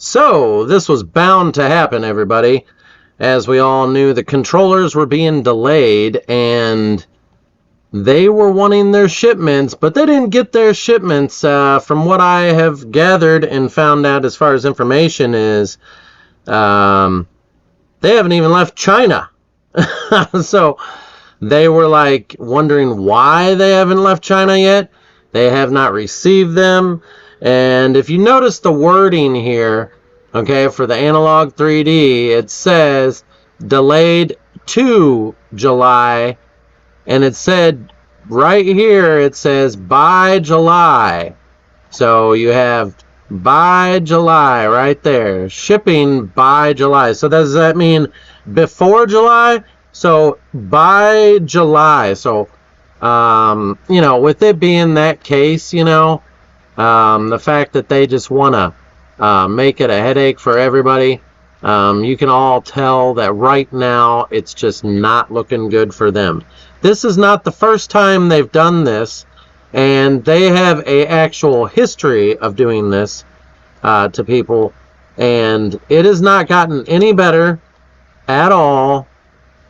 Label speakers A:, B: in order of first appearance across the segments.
A: So, this was bound to happen, everybody. As we all knew, the controllers were being delayed and they were wanting their shipments, but they didn't get their shipments. From what I have gathered and found out as far as information is, they haven't even left China. So, they were like wondering why they haven't left China yet. They have not received them. And if you notice the wording here, okay, for the Analogue 3D, it says delayed to July. And it said right here, it says by July. So you have by July right there. Shipping by July. So does that mean before July? So by July. So, with it being that case, the fact that they just want to make it a headache for everybody, you can all tell that right now it's just not looking good for them. This is not the first time they've done this, and they have an actual history of doing this to people, and it has not gotten any better at all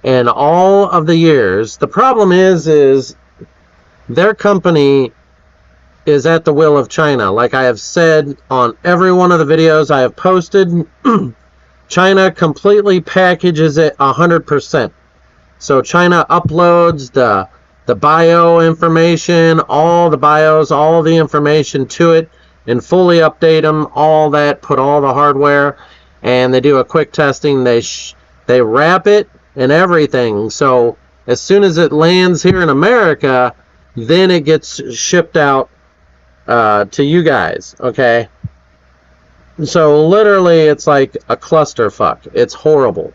A: in all of the years. The problem is their company is at the will of China. Like I have said on every one of the videos I have posted, China completely packages it 100%. So China uploads the bio information, all the bios, all the information to it, and fully update them, all that, put all the hardware, and they do a quick testing. They wrap it and everything. So as soon as it lands here in America, then it gets shipped out to you guys, okay? So literally it's like a clusterfuck. It's horrible.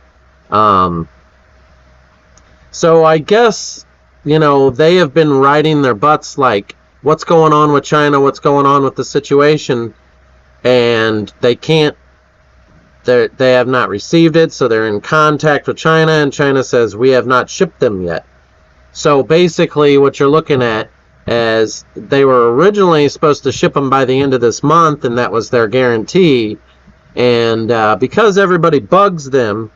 A: So I guess, they have been riding their butts like, what's going on with China? What's going on with the situation? And they have not received it, so they're in contact with China, and China says, we have not shipped them yet. So basically what you're looking at is they were originally supposed to ship them by the end of this month, and that was their guarantee. And because everybody bugs them,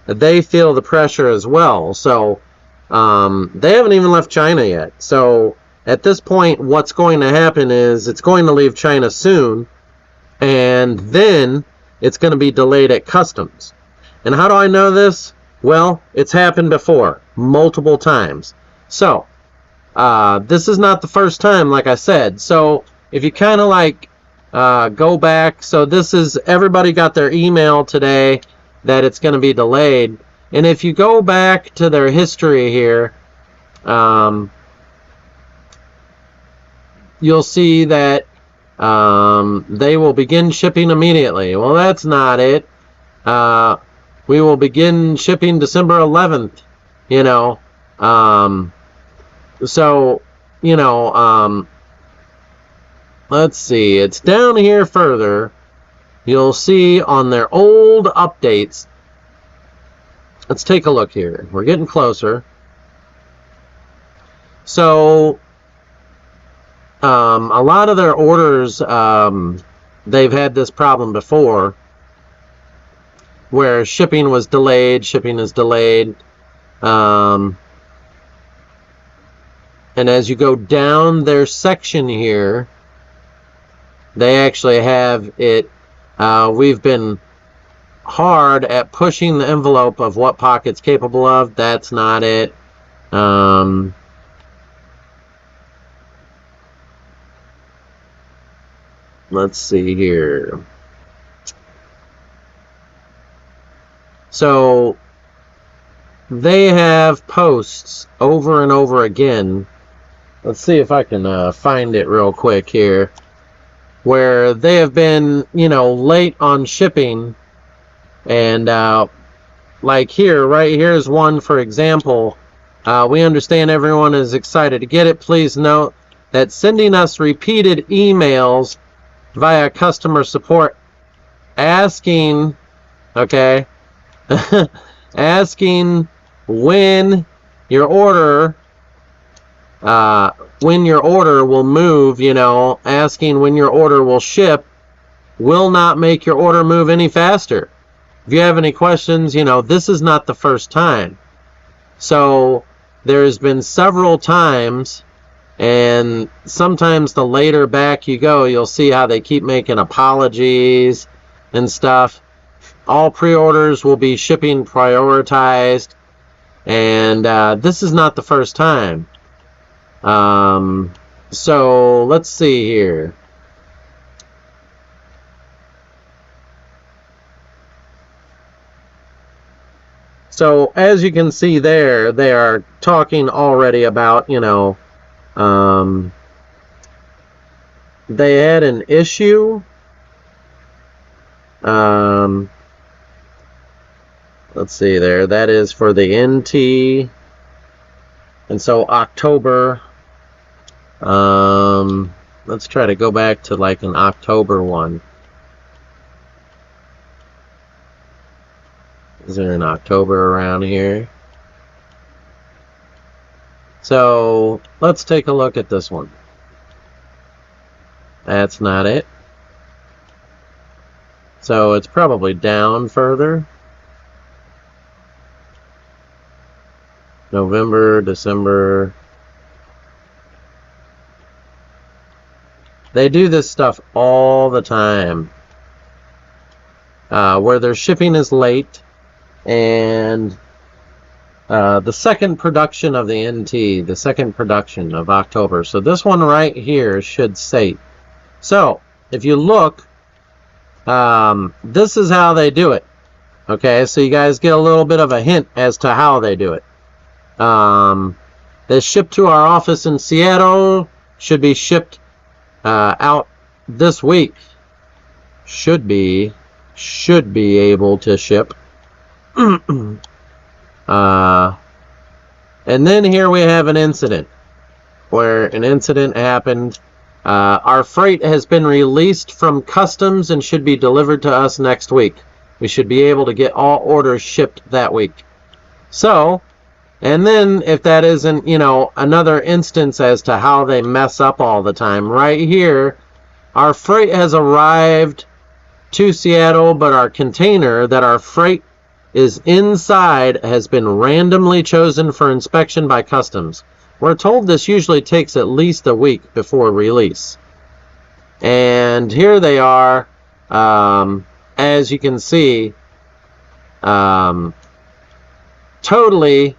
A: they feel the pressure as well. So they haven't even left China yet. So at this point, what's going to happen is it's going to leave China soon, and then it's going to be delayed at customs. And how do I know this? Well, it's happened before, multiple times. So this is not the first time, like I said. So if you kind of like go back, so this is, everybody got their email today that it's going to be delayed. And if you go back to their history here, you'll see that they will begin shipping immediately. Well, that's not it. We will begin shipping December 11th, so, let's see. It's down here further. You'll see on their old updates. Let's take a look here. We're getting closer. So, a lot of their orders, they've had this problem before, where shipping was delayed, shipping is delayed. And as you go down their section here, they actually have it. We've been hard at pushing the envelope of what Pocket's capable of. That's not it. Let's see here. So they have posts over and over again. Let's see if I can find it real quick here, where they have been, late on shipping. And like here, right here is one, for example. We understand everyone is excited to get it. Please note that sending us repeated emails via customer support asking, okay, asking when your order will move, asking when your order will ship, will not make your order move any faster. If you have any questions, this is not the first time. So there's been several times, and sometimes the later back you go, you'll see how they keep making apologies and stuff. All pre-orders will be shipping prioritized, and this is not the first time. So let's see here. So as you can see there, they are talking already about, they had an issue. Let's see there. That is for the NT. And so October. Let's try to go back to like an October one. Is there an October around here? So let's take a look at this one. That's not it. So it's probably down further. November, December. They do this stuff all the time. Where their shipping is late. And the second production of the NT, the second production of October. So this one right here should say. So if you look, this is how they do it. Okay, so you guys get a little bit of a hint as to how they do it. They ship to our office in Seattle. Should be shipped out this week. Should be able to ship. And then here we have an incident where an incident happened. Our freight has been released from customs and should be delivered to us next week. We should be able to get all orders shipped that week. So, and then if that isn't, another instance as to how they mess up all the time, right here, our freight has arrived to Seattle, but our container that our freight is inside has been randomly chosen for inspection by customs. We're told this usually takes at least a week before release. And here they are, as you can see, totally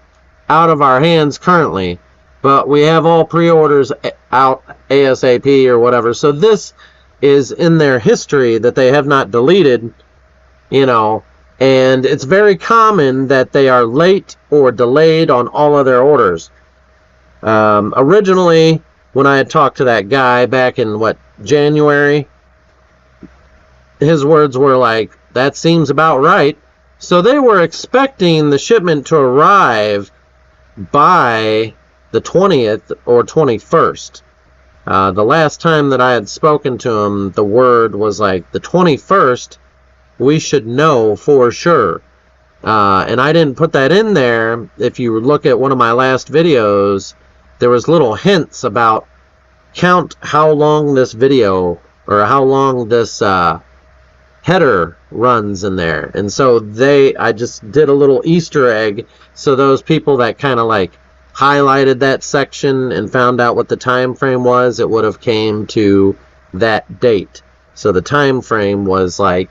A: out of our hands currently, but we have all pre-orders out ASAP or whatever. So this is in their history that they have not deleted, and it's very common that they are late or delayed on all of their orders. Originally, when I had talked to that guy back in, January, his words were like, that seems about right. So they were expecting the shipment to arrive by the 20th or 21st. The last time that I had spoken to him, the word was like, the 21st, we should know for sure. And I didn't put that in there. If you look at one of my last videos, there was little hints about count how long this video or how long this header runs in there. And so I just did a little Easter egg, so those people that kind of like highlighted that section and found out what the time frame was, it would have came to that date. So the time frame was like,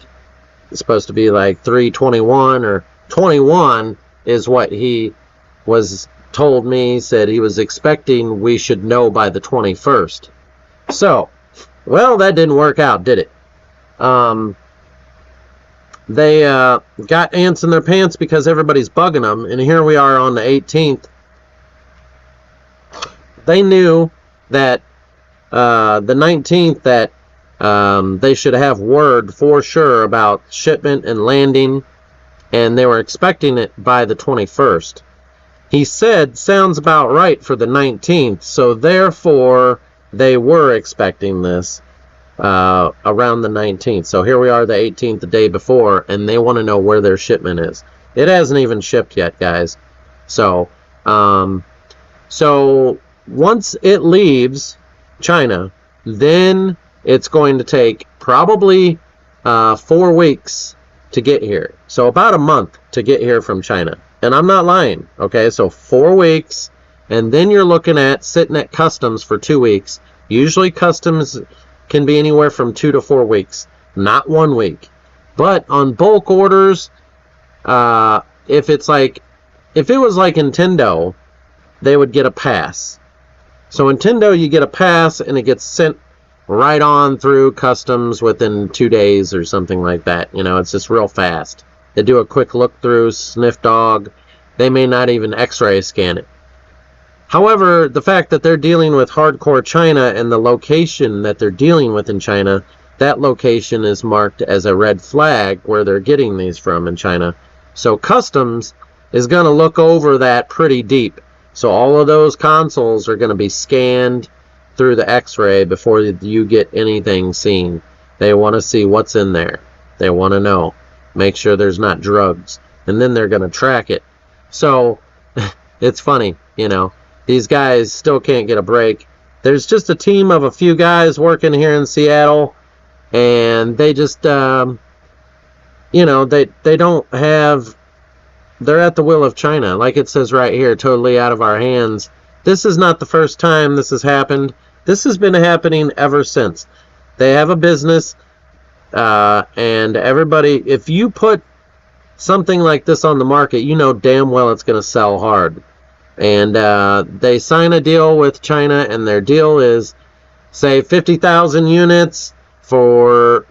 A: it's supposed to be like 3/21 or 21 is what he was told me. Said he was expecting we should know by the 21st. So, well, that didn't work out, did it? They got ants in their pants because everybody's bugging them, and here we are on the 18th. They knew that the 19th that they should have word for sure about shipment and landing, and they were expecting it by the 21st. He said, sounds about right for the 19th, so therefore they were expecting this around the 19th. So here we are the 18th, the day before, and they want to know where their shipment is. It hasn't even shipped yet, guys. So once it leaves China, then it's going to take probably 4 weeks to get here. So about a month to get here from China. And I'm not lying, okay? So 4 weeks, and then you're looking at sitting at customs for 2 weeks. Usually customs can be anywhere from 2 to 4 weeks, not 1 week. But on bulk orders, if it was like Nintendo, they would get a pass. So Nintendo, you get a pass and it gets sent right on through customs within 2 days or something like that. You know, it's just real fast. They do a quick look through, sniff dog. They may not even x-ray scan it. However, the fact that they're dealing with hardcore China and the location that they're dealing with in China, that location is marked as a red flag where they're getting these from in China. So customs is going to look over that pretty deep. So all of those consoles are going to be scanned through the x-ray before you get anything seen. They want to see what's in there. They want to know. Make sure there's not drugs. And then they're going to track it. So it's funny, you know. These guys still can't get a break. There's just a team of a few guys working here in Seattle, and they just, you know, they don't have, they're at the will of China. Like it says right here, totally out of our hands. This is not the first time this has happened. This has been happening ever since. They have a business, and everybody, if you put something like this on the market, you know damn well it's going to sell hard. And they sign a deal with China, and their deal is, say, 50,000 units for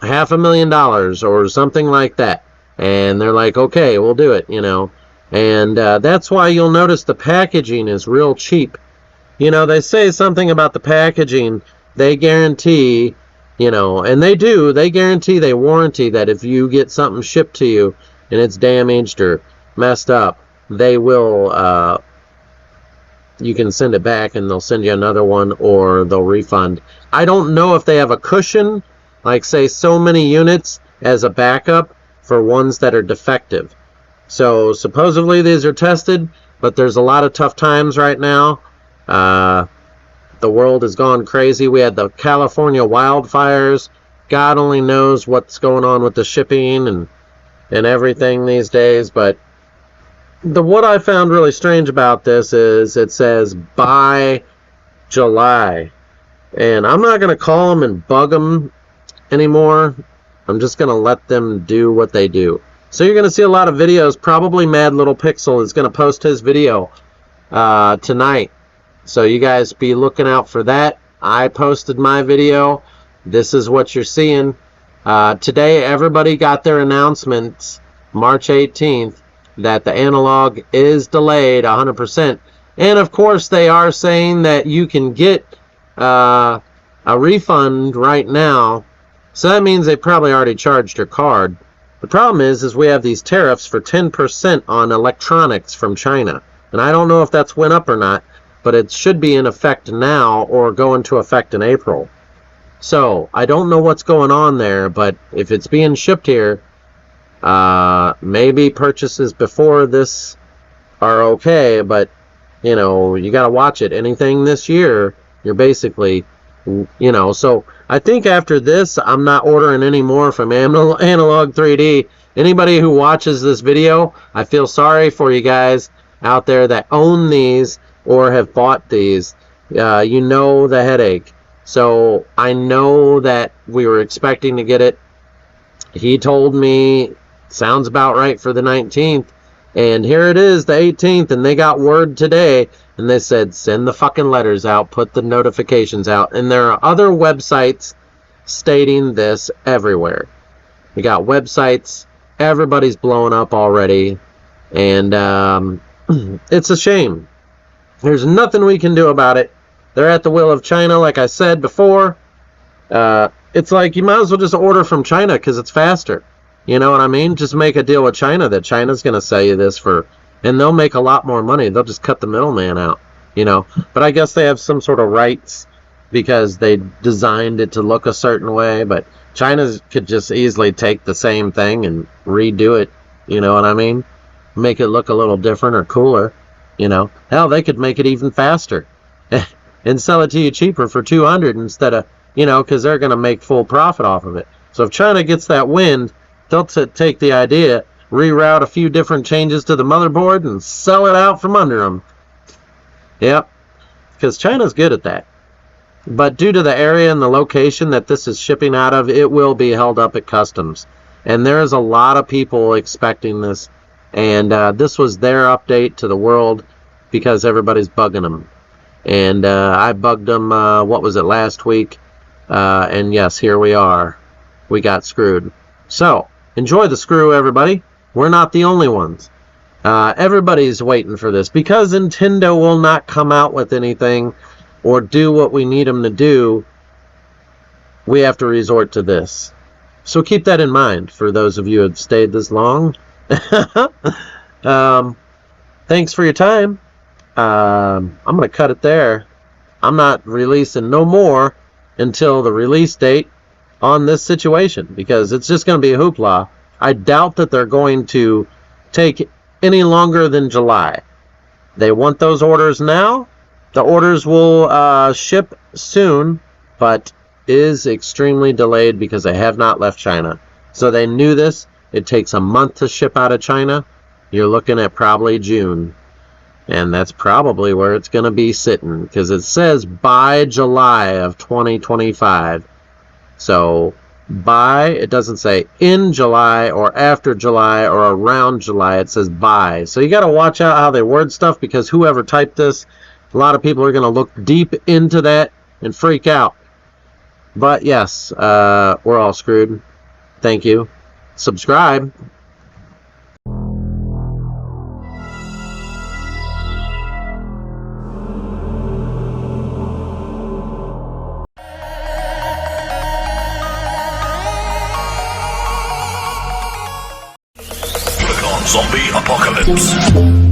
A: $500,000 or something like that. And they're like, okay, we'll do it, you know. And that's why you'll notice the packaging is real cheap. You know, they say something about the packaging. They guarantee, you know, and they do. They guarantee, they warranty that if you get something shipped to you and it's damaged or messed up, they will, you can send it back and they'll send you another one, or they'll refund. I don't know if they have a cushion, like say so many units as a backup for ones that are defective. So supposedly these are tested, but there's a lot of tough times right now. The world has gone crazy. We had the California wildfires. God only knows what's going on with the shipping and everything these days, but what I found really strange about this is it says by July. And I'm not going to call them and bug them anymore. I'm just going to let them do what they do. So you're going to see a lot of videos. Probably Mad Little Pixel is going to post his video tonight. So you guys be looking out for that. I posted my video. This is what you're seeing. Today everybody got their announcements, March 18th. That the Analogue is delayed 100%. And of course they are saying that you can get a refund right now. So that means they probably already charged your card. The problem is we have these tariffs for 10% on electronics from China. And I don't know if that's went up or not, but it should be in effect now or go into effect in April. So I don't know what's going on there, but if it's being shipped here, maybe purchases before this are okay, but you know, you got to watch it. Anything this year, you're basically, you know, so I think after this, I'm not ordering any more from Analogue 3D. Anybody who watches this video, I feel sorry for you guys out there that own these or have bought these. You know the headache. So I know that we were expecting to get it. He told me sounds about right for the 19th, and here it is, the 18th, and they got word today, and they said send the fucking letters out, put the notifications out. And there are other websites stating this everywhere. We got websites, everybody's blowing up already, and it's a shame. There's nothing we can do about it. They're at the will of China, like I said before. It's like you might as well just order from China because it's faster. You know what I mean? Just make a deal with China that China's going to sell you this for, and they'll make a lot more money. They'll just cut the middleman out, you know. But I guess they have some sort of rights because they designed it to look a certain way. But China could just easily take the same thing and redo it, you know what I mean? Make it look a little different or cooler, you know. Hell, they could make it even faster and sell it to you cheaper for $200 instead of, you know, because they're going to make full profit off of it. So if China gets that wind, they'll take the idea, reroute a few different changes to the motherboard, and sell it out from under them. Yep, because China's good at that. But due to the area and the location that this is shipping out of, it will be held up at customs. And there's a lot of people expecting this. And this was their update to the world because everybody's bugging them. And I bugged them, what was it, last week? And yes, here we are. We got screwed. So, enjoy the screw, everybody. We're not the only ones. Everybody's waiting for this because Nintendo will not come out with anything or do what we need them to do. We have to resort to this. So keep that in mind for those of you who have stayed this long. Thanks for your time. I'm going to cut it there. I'm not releasing no more until the release date on this situation because it's just going to be a hoopla. I doubt that they're going to take any longer than July. They want those orders now. The orders will ship soon, but is extremely delayed because they have not left China. So they knew this. It takes a month to ship out of China. You're looking at probably June. And that's probably where it's going to be sitting because it says by July of 2025. So by, it doesn't say in July or after July or around July. It says by. So you got to watch out how they word stuff because whoever typed this, a lot of people are going to look deep into that and freak out. But yes, we're all screwed. Thank you. Subscribe.
B: Zombie Apocalypse.